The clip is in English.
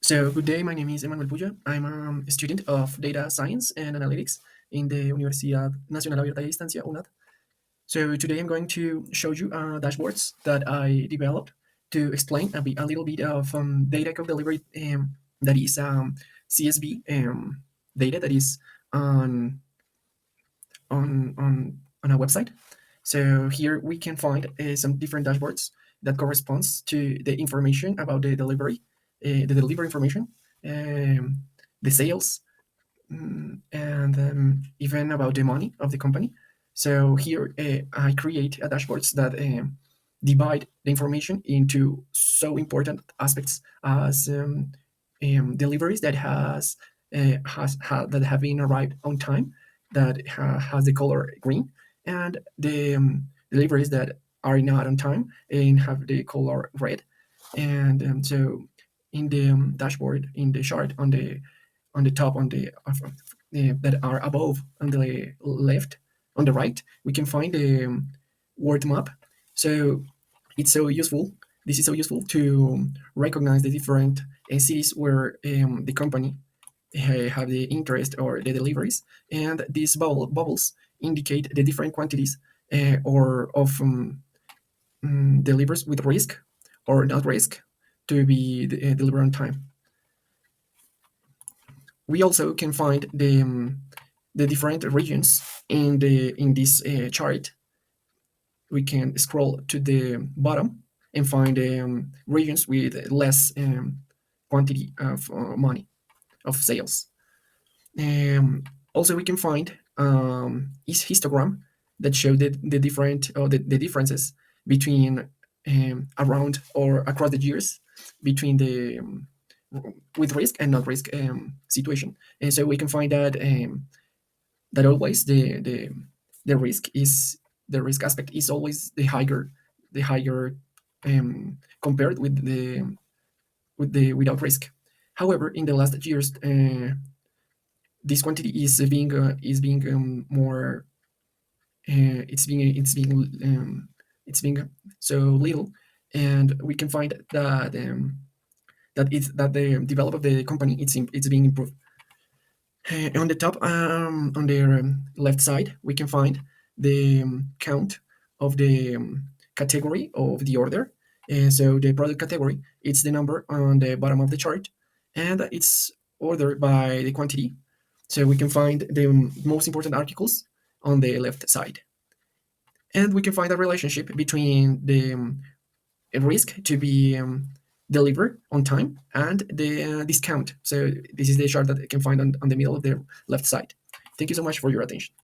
So, good day. My name is Emmanuel Puya. I'm a student of data science and analytics in the Universidad Nacional Abierta de Distancia, UNAD. So, today I'm going to show you dashboards that I developed to explain a little bit of data code delivery that is CSV data that is on, on a website. So, here we can find some different dashboards that corresponds to the information about the delivery information, um, the sales, and even about the money of the company. So here I create a dashboards that divide the information into so important aspects as deliveries that that have been arrived on time, that has the color green, and the deliveries that are not on time and have the color red. And so in the dashboard, in the chart on the top, that are above on the left, on the right, we can find the word map. So it's so useful. This is so useful to recognize the different cities where the company have the interest or the deliveries, and these bubbles indicate the different quantities or of delivers with risk or not risk to be delivered on time. We also can find the different regions in this chart. We can scroll to the bottom and find regions with less quantity of money of sales. Also, we can find is histogram that show the different or the differences between around or across the years between the with risk and not risk situation. And so we can find that always the risk is the risk aspect is always the higher compared with the without risk. However, in the last years, this quantity is being more it's being so little, and we can find that the develop of the company it's being improved. On the top, on the left side, we can find the count of the category of the order. So the product category, it's the number on the bottom of the chart, and it's ordered by the quantity. So we can find the most important articles on the left side, and we can find a relationship between the risk to be delivered on time and the discount. So this is the chart that I can find on the middle of the left side. Thank you so much for your attention.